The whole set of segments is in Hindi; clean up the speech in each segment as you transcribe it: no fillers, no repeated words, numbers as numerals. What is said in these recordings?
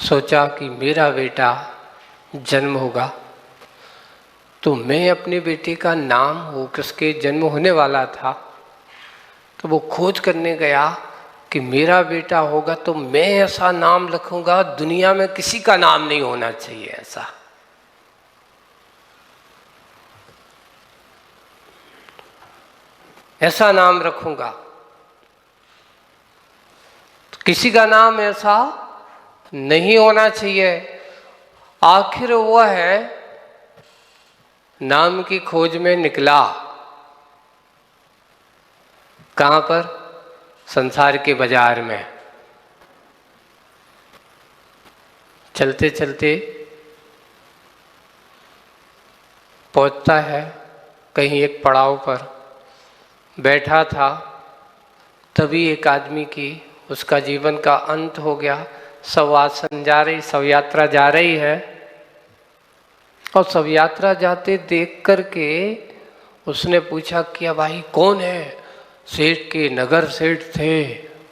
सोचा कि मेरा बेटा जन्म होगा तो मैं अपने बेटे का नाम हो किसके जन्म होने वाला था तो वो खोज करने गया कि मेरा बेटा होगा तो मैं ऐसा नाम रखूंगा दुनिया में किसी का नाम नहीं होना चाहिए ऐसा नाम रखूंगा। तो किसी का नाम ऐसा नहीं होना चाहिए। आखिर वो है नाम की खोज में निकला कहां पर? संसार के बाजार में। चलते चलते पहुंचता है कहीं एक पड़ाव पर, बैठा था, तभी एक आदमी की उसका जीवन का अंत हो गया। सब आसन जा रही, सब यात्रा जा रही है और सब यात्रा जाते देख करके उसने पूछा कि भाई कौन है? सेठ के नगर सेठ थे,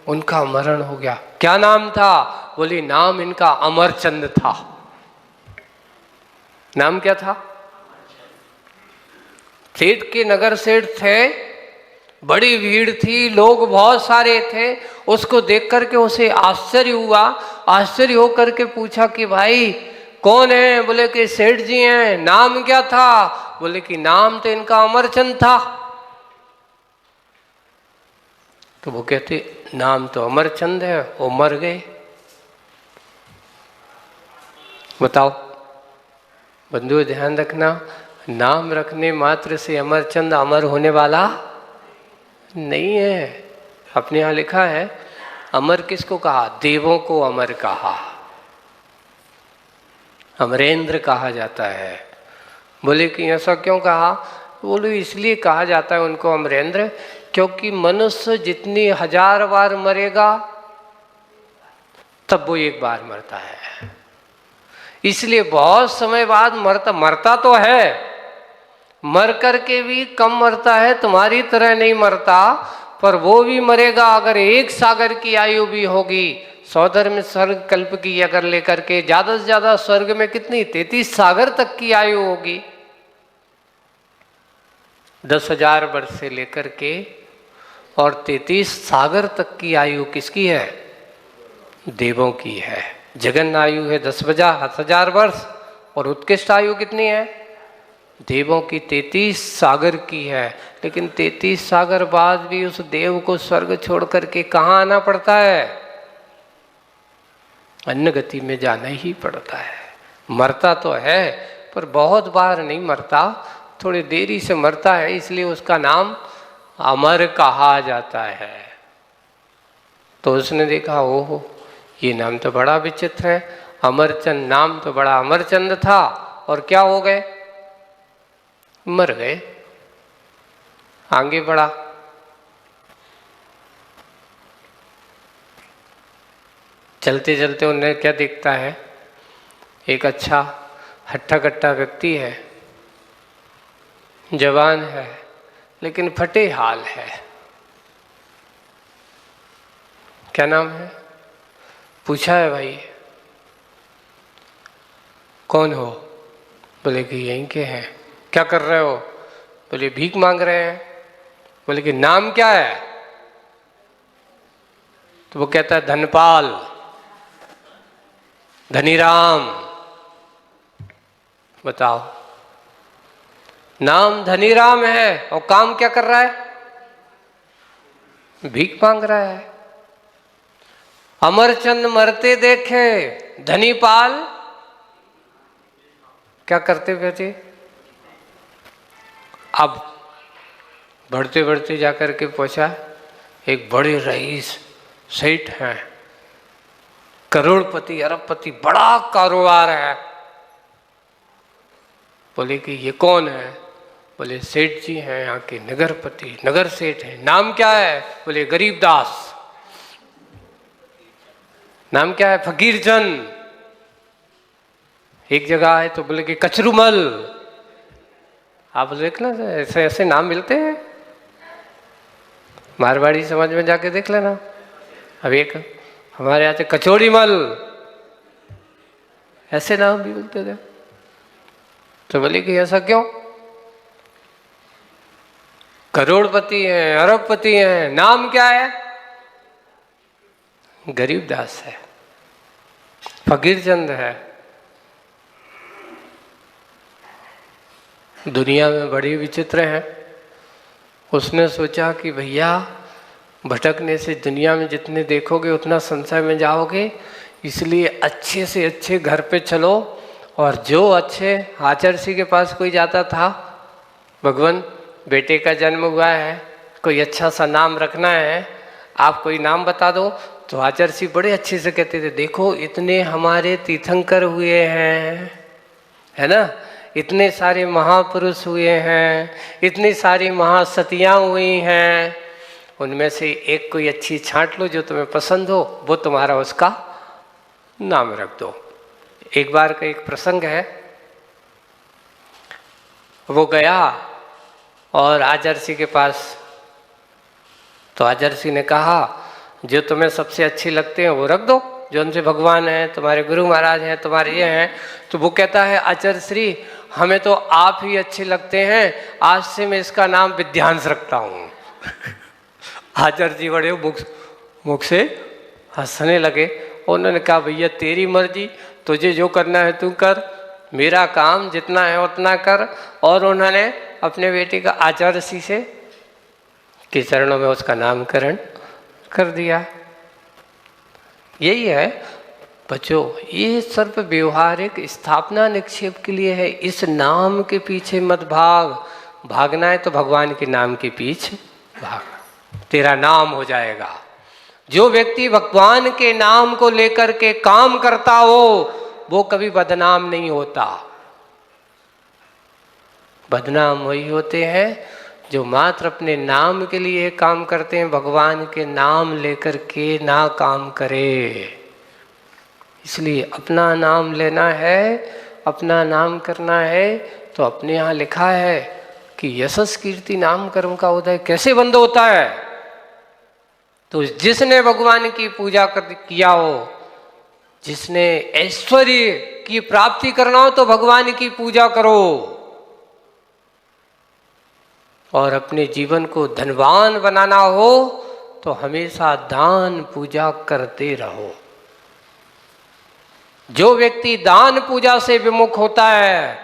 उनका मरण हो गया। क्या नाम था? बोली नाम इनका अमरचंद था। नाम क्या था? सेठ के नगर सेठ थे, बड़ी भीड़ थी, लोग बहुत सारे थे। उसको देख करके उसे आश्चर्य हुआ। आश्चर्य होकर के पूछा कि भाई कौन है? बोले कि सेठ जी हैं। नाम क्या था? बोले कि नाम तो इनका अमरचंद था। तो वो कहते नाम तो अमरचंद है, वो मर गए। बताओ बंधुओं, ध्यान रखना, नाम रखने मात्र से अमरचंद अमर होने वाला नहीं है। अपने यहां लिखा है अमर किसको कहा? देवों को अमर कहा, अमरेंद्र कहा जाता है। बोले कि ऐसा क्यों कहा? बोले इसलिए कहा जाता है उनको अमरेंद्र क्योंकि मनुष्य जितनी 1000 बार मरेगा तब वो एक बार मरता है। इसलिए बहुत समय बाद मरता तो है, मर करके भी कम मरता है, तुम्हारी तरह नहीं मरता, पर वो भी मरेगा। अगर एक सागर की आयु भी होगी, 100 में स्वर्ग कल्प की अगर लेकर के, ज्यादा से ज्यादा स्वर्ग में कितनी 33 सागर तक की आयु होगी। 10,000 वर्ष से लेकर के और 33 सागर तक की आयु किसकी है? देवों की है। जगन आयु है 10,000 वर्ष और उत्कृष्ट आयु कितनी है? देवों की 33 सागर की है। लेकिन 33 सागर बाद भी उस देव को स्वर्ग छोड़ करके कहाँ आना पड़ता है? अन्य गति में जाना ही पड़ता है। मरता तो है पर बहुत बार नहीं मरता, थोड़ी देरी से मरता है, इसलिए उसका नाम अमर कहा जाता है। तो उसने देखा ओहो ये नाम तो बड़ा विचित्र है, अमरचंद नाम तो बड़ा अमरचंद था और क्या हो गए? मर गए। आगे बढ़ा, चलते चलते उन्हें क्या दिखता है? एक अच्छा हट्टा कट्टा व्यक्ति है, जवान है लेकिन फटे हाल है। क्या नाम है? पूछा है भाई कौन हो? बोले कि यहीं के हैं। क्या कर रहे हो? बोले भीख मांग रहे हैं। बोले कि नाम क्या है? तो वो कहता है धनपाल, धनीराम। बताओ, नाम धनीराम है और काम क्या कर रहा है? भीख मांग रहा है। अमरचंद मरते देखे, धनीपाल क्या करते हुए थे? अब बढ़ते बढ़ते जाकर के पहुंचा एक बड़े रईस सेठ हैं, करोड़पति अरबपति, बड़ा कारोबार है। बोले कि ये कौन है? बोले सेठ जी हैं यहाँ के नगरपति, नगर सेठ हैं। नाम क्या है? बोले गरीबदास। नाम क्या है? फकीरचंद। एक जगह है तो बोले कि कचरूमल। आप देख लेना, ऐसे ऐसे नाम मिलते हैं मारवाड़ी समाज में, जाके देख लेना। अब एक हमारे यहाँ से कचौड़ी मल, ऐसे नाम भी मिलते थे। तो बोले कि ऐसा क्यों? करोड़पति हैं, अरबपति हैं, नाम क्या है? गरीबदास है, फकीरचंद है। दुनिया में बड़ी विचित्र है। उसने सोचा कि भैया भटकने से दुनिया में जितने देखोगे उतना संशय में जाओगे, इसलिए अच्छे से अच्छे घर पे चलो। और जो अच्छे आचर्षी के पास कोई जाता था, भगवान बेटे का जन्म हुआ है, कोई अच्छा सा नाम रखना है, आप कोई नाम बता दो। तो आचर्षी बड़े अच्छे से कहते थे, देखो इतने हमारे तीर्थंकर हुए हैं, है ना, इतने सारे महापुरुष हुए हैं, इतनी सारी महासतियाँ हुई हैं, उनमें से एक कोई अच्छी छांट लो जो तुम्हें पसंद हो, वो तुम्हारा उसका नाम रख दो। एक बार का एक प्रसंग है, वो गया और आचर्षी के पास। तो आचर्षी ने कहा जो तुम्हें सबसे अच्छे लगते हैं वो रख दो, जो उनसे भगवान हैं, तुम्हारे गुरु महाराज हैं, तुम्हारे ये हैं। तो वो कहता है आचर्यश्री हमें तो आप ही अच्छे लगते हैं, आज से मैं इसका नाम विद्यांश रखता हूँ। आचार्य जी बड़े मुख से हंसने लगे। उन्होंने कहा भैया तेरी मर्जी, तुझे जो करना है तू कर, मेरा काम जितना है उतना कर। और उन्होंने अपने बेटे का आचार्य से के चरणों में उसका नामकरण कर दिया। यही है बच्चों, ये सिर्फ व्यवहारिक स्थापना निक्षेप के लिए है। इस नाम के पीछे मत भागना है तो भगवान के नाम के पीछे भाग, तेरा नाम हो जाएगा। जो व्यक्ति भगवान के नाम को लेकर के काम करता हो वो कभी बदनाम नहीं होता। बदनाम वही होते हैं जो मात्र अपने नाम के लिए काम करते हैं, भगवान के नाम लेकर के ना काम करे। इसलिए अपना नाम लेना है, अपना नाम करना है। तो अपने यहाँ लिखा है कि यशस कीर्ति नाम कर्म का उदय कैसे बंद होता है। तो जिसने भगवान की पूजा किया हो, जिसने ऐश्वर्य की प्राप्ति करना हो तो भगवान की पूजा करो, और अपने जीवन को धनवान बनाना हो तो हमेशा दान पूजा करते रहो। जो व्यक्ति दान पूजा से विमुख होता है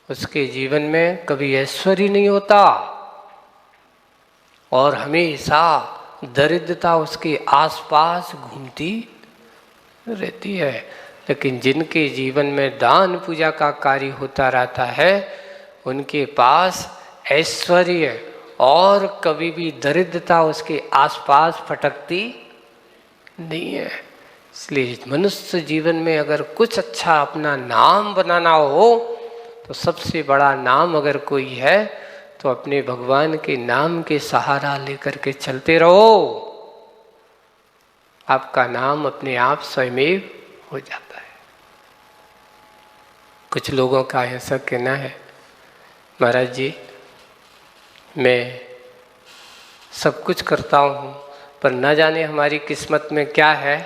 उसके जीवन में कभी ऐश्वर्य नहीं होता और हमेशा दरिद्रता उसके आसपास घूमती रहती है। लेकिन जिनके जीवन में दान पूजा का कार्य होता रहता है उनके पास ऐश्वर्य और कभी भी दरिद्रता उसके आसपास फटकती नहीं है। इसलिए मनुष्य जीवन में अगर कुछ अच्छा अपना नाम बनाना हो तो सबसे बड़ा नाम अगर कोई है तो अपने भगवान के नाम के सहारा लेकर के चलते रहो। आपका नाम अपने आप स्वयमेव हो जाता है। कुछ लोगों का ऐसा कहना है, महाराज जी मैं सब कुछ करता हूँ पर न जाने हमारी किस्मत में क्या है,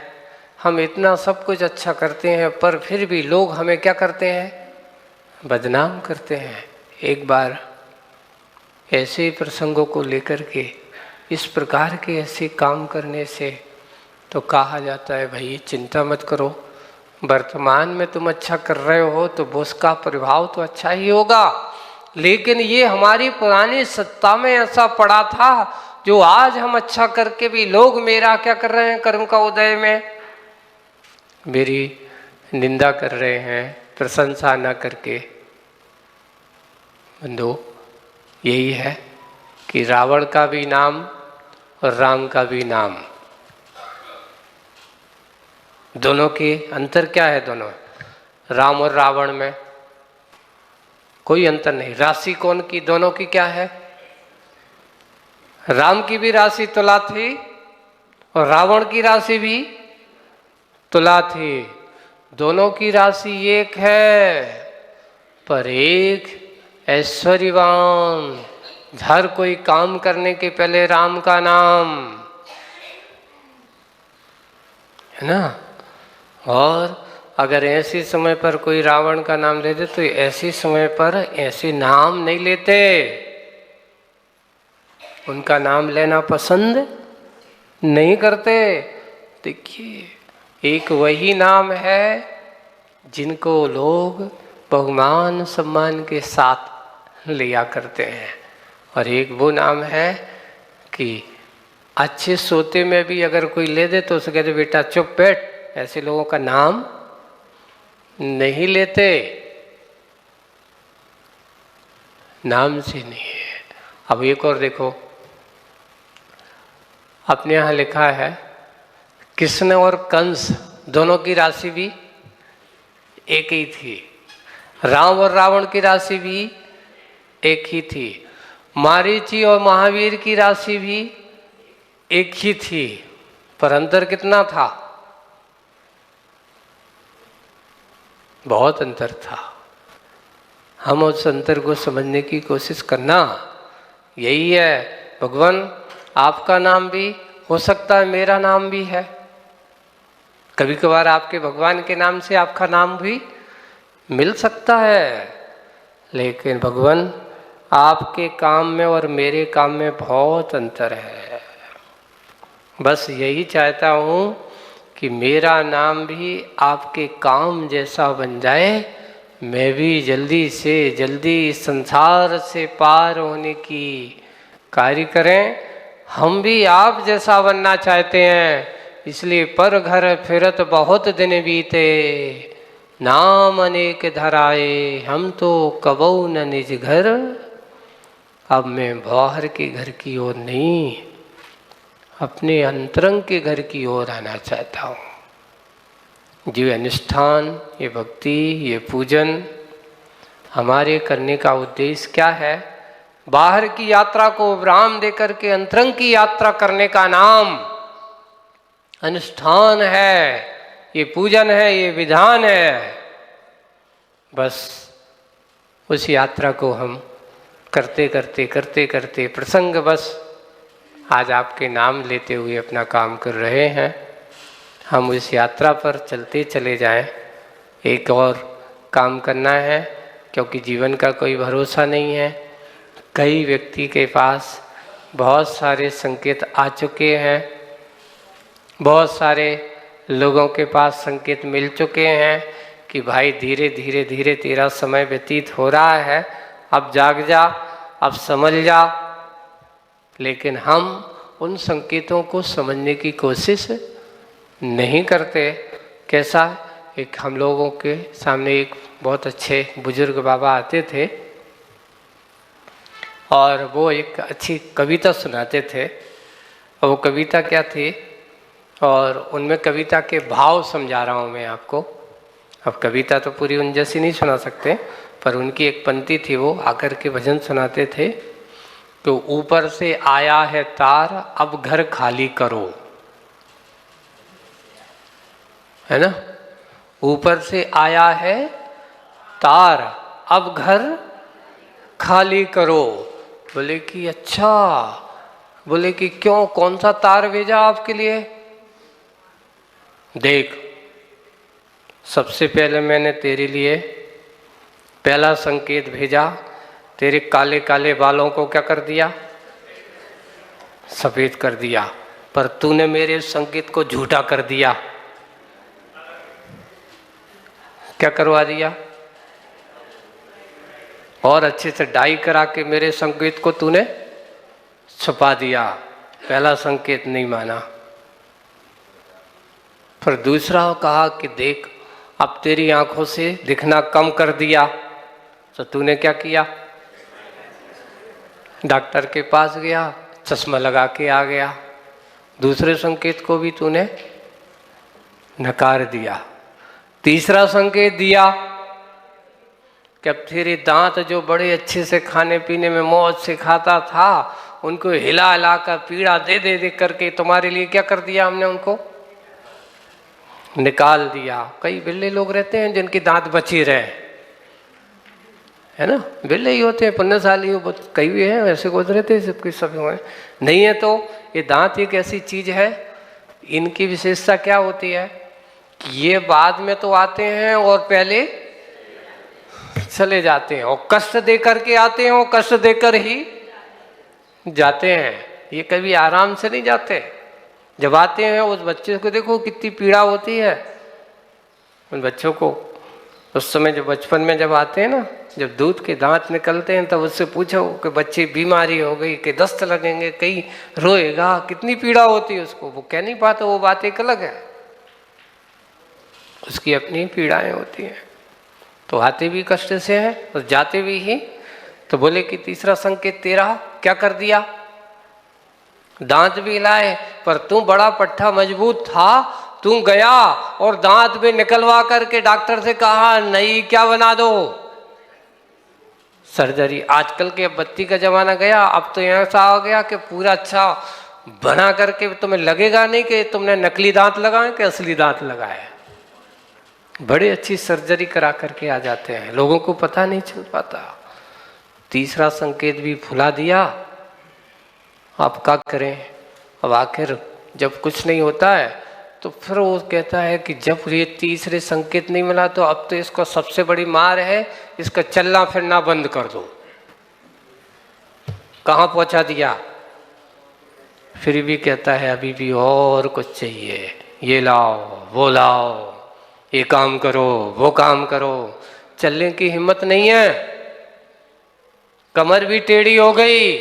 हम इतना सब कुछ अच्छा करते हैं पर फिर भी लोग हमें क्या करते हैं, बदनाम करते हैं। एक बार ऐसे प्रसंगों को लेकर के इस प्रकार के ऐसे काम करने से तो कहा जाता है भाई चिंता मत करो, वर्तमान में तुम अच्छा कर रहे हो तो उसका प्रभाव तो अच्छा ही होगा, लेकिन ये हमारी पुरानी सत्ता में ऐसा पड़ा था जो आज हम अच्छा करके भी लोग मेरा क्या कर रहे हैं, कर्म का उदय में मेरी निंदा कर रहे हैं, प्रशंसा न करके। बंधु यही है कि रावण का भी नाम और राम का भी नाम, दोनों के अंतर क्या है? दोनों राम और रावण में कोई अंतर नहीं। राशि कौन की, दोनों की क्या है? राम की भी राशि तुला थी और रावण की राशि भी तुला थी। दोनों की राशि एक है पर एक ऐश्वर्यवान, हर कोई काम करने के पहले राम का नाम, है ना। और अगर ऐसे समय पर कोई रावण का नाम ले दे तो ऐसे समय पर ऐसे नाम नहीं लेते, उनका नाम लेना पसंद नहीं करते। देखिए, एक वही नाम है जिनको लोग बहुमान सम्मान के साथ लिया करते हैं, और एक वो नाम है कि अच्छे सोते में भी अगर कोई ले दे तो उसे कहते बेटा चुप बैठ, ऐसे लोगों का नाम नहीं लेते, नाम से नहीं है। अब एक और देखो, अपने यहाँ लिखा है कृष्ण और कंस दोनों की राशि भी एक ही थी, राम और रावण की राशि भी एक ही थी, मारीची और महावीर की राशि भी एक ही थी, पर अंतर कितना था? बहुत अंतर था। हम उस अंतर को समझने की कोशिश करना, यही है। भगवान आपका नाम भी हो सकता है, मेरा नाम भी है, कभी कभार आपके भगवान के नाम से आपका नाम भी मिल सकता है, लेकिन भगवान आपके काम में और मेरे काम में बहुत अंतर है। बस यही चाहता हूँ कि मेरा नाम भी आपके काम जैसा बन जाए, मैं भी जल्दी से जल्दी इस संसार से पार होने की कार्य करें। हम भी आप जैसा बनना चाहते हैं, इसलिए पर घर फिरत बहुत दिन बीते, नाम अनेक धराए हम तो कबऊ न निज घर। अब मैं बाहर के घर की ओर नहीं, अपने अंतरंग के घर की ओर आना चाहता हूँ। ये अनुष्ठान, ये भक्ति, ये पूजन हमारे करने का उद्देश्य क्या है? बाहर की यात्रा को विराम देकर के अंतरंग की यात्रा करने का नाम अनुष्ठान है, ये पूजन है, ये विधान है। बस उस यात्रा को हम करते करते करते करते प्रसंग बस आज आपके नाम लेते हुए अपना काम कर रहे हैं। हम इस यात्रा पर चलते चले जाएं। एक और काम करना है, क्योंकि जीवन का कोई भरोसा नहीं है। कई व्यक्ति के पास बहुत सारे संकेत आ चुके हैं, बहुत सारे लोगों के पास संकेत मिल चुके हैं कि भाई धीरे धीरे धीरे तेरा समय व्यतीत हो रहा है, अब जाग जा, अब समझ जा। लेकिन हम उन संकेतों को समझने की कोशिश नहीं करते। कैसा? एक हम लोगों के सामने एक बहुत अच्छे बुजुर्ग बाबा आते थे और वो एक अच्छी कविता सुनाते थे। और वो कविता क्या थी, और उनमें कविता के भाव समझा रहा हूँ मैं आपको। अब कविता तो पूरी उन जैसी नहीं सुना सकते, पर उनकी एक पंक्ति थी, वो आकर के भजन सुनाते थे। तो ऊपर से आया है तार, अब घर खाली करो, है ना? ऊपर से आया है तार, अब घर खाली करो। बोले कि अच्छा, बोले कि क्यों, कौन सा तार भेजा आपके लिए? देख, सबसे पहले मैंने तेरे लिए पहला संकेत भेजा, तेरे काले काले बालों को क्या कर दिया? सफेद कर दिया। पर तूने मेरे संकेत को झूठा कर दिया। क्या करवा दिया? और अच्छे से डाई करा के मेरे संकेत को तूने छुपा दिया। पहला संकेत नहीं माना। फिर दूसरा कहा कि देख, अब तेरी आंखों से दिखना कम कर दिया। तो तूने क्या किया? डॉक्टर के पास गया, चश्मा लगा के आ गया। दूसरे संकेत को भी तूने नकार दिया। तीसरा संकेत दिया कि अब तेरे दांत जो बड़े अच्छे से खाने पीने में मौज से खाता था, उनको हिला हिला कर पीड़ा दे दे दे करके तुम्हारे लिए क्या कर दिया हमने? उनको निकाल दिया। कई बिल्ले लोग रहते हैं जिनके दांत बचे रहे, है ना? बिल्ले ही होते हैं, पुण्यशाली हो, कई भी हैं ऐसे गुजरते हैं, सबके सब हुए नहीं है। तो ये दांत एक ऐसी चीज है, इनकी विशेषता क्या होती है कि ये बाद में तो आते हैं और पहले चले जाते हैं, और कष्ट दे करके आते हैं और कष्ट देकर ही जाते हैं। ये कभी आराम से नहीं जाते। जब आते हैं उस बच्चे को देखो कितनी पीड़ा होती है उन बच्चों को। उस समय जब बचपन में जब आते हैं ना, जब दूध के दांत निकलते हैं, तब उससे पूछो कि बच्चे बीमारी हो गई, कि दस्त लगेंगे, कहीं रोएगा, कितनी पीड़ा होती है उसको। वो कह नहीं पाता, वो बात एक अलग है, उसकी अपनी पीड़ाएं होती हैं। तो आते भी कष्ट से हैं और जाते भी ही। तो बोले कि तीसरा संकेत तेरा क्या कर दिया, दांत भी लाए, पर तू बड़ा पट्टा मजबूत था, तू गया और दांत भी निकलवा करके डॉक्टर से कहा नहीं क्या बना दो, सर्जरी। आजकल के बत्ती का जमाना गया, अब तो ऐसा हो गया कि पूरा अच्छा बना करके तुम्हें लगेगा नहीं कि तुमने नकली दांत लगाए कि असली दांत लगाए। बड़ी अच्छी सर्जरी करा करके आ जाते हैं, लोगों को पता नहीं चल पाता। तीसरा संकेत भी भुला दिया, आप क्या करें। अब आखिर जब कुछ नहीं होता है तो फिर वो कहता है कि जब ये तीसरे संकेत नहीं मिला तो अब तो इसको सबसे बड़ी मार है, इसका चलना फिरना बंद कर दो। कहाँ पहुंचा दिया, फिर भी कहता है अभी भी और कुछ चाहिए, ये लाओ वो लाओ, ये काम करो वो काम करो। चलने की हिम्मत नहीं है, कमर भी टेढ़ी हो गई,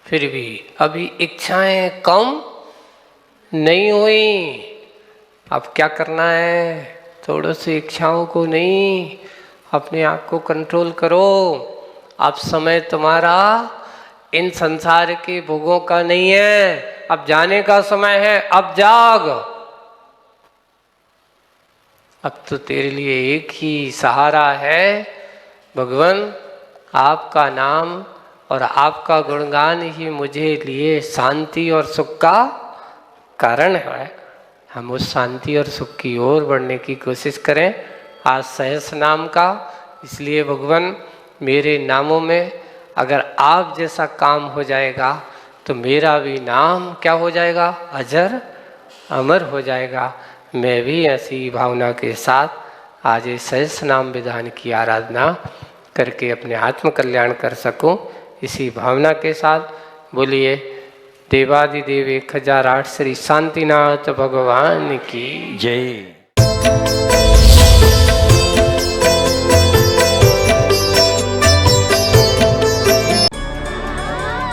फिर भी अभी इच्छाएं कम नहीं हुई। अब क्या करना है, थोड़े से इच्छाओं को नहीं, अपने आप को कंट्रोल करो। अब समय तुम्हारा इन संसार के भोगों का नहीं है, अब जाने का समय है, अब जाग। अब तो तेरे लिए एक ही सहारा है, भगवान आपका नाम और आपका गुणगान ही मुझे लिए शांति और सुख का कारण है। हम उस शांति और सुख की ओर बढ़ने की कोशिश करें। आज सहस नाम का, इसलिए भगवान मेरे नामों में अगर आप जैसा काम हो जाएगा तो मेरा भी नाम क्या हो जाएगा, अजर अमर हो जाएगा। मैं भी ऐसी भावना के साथ आज इस सहस नाम विधान की आराधना करके अपने आत्म कल्याण कर सकूं, इसी भावना के साथ बोलिए देवादिदेव 1008 श्री शांतिनाथ भगवान की जय।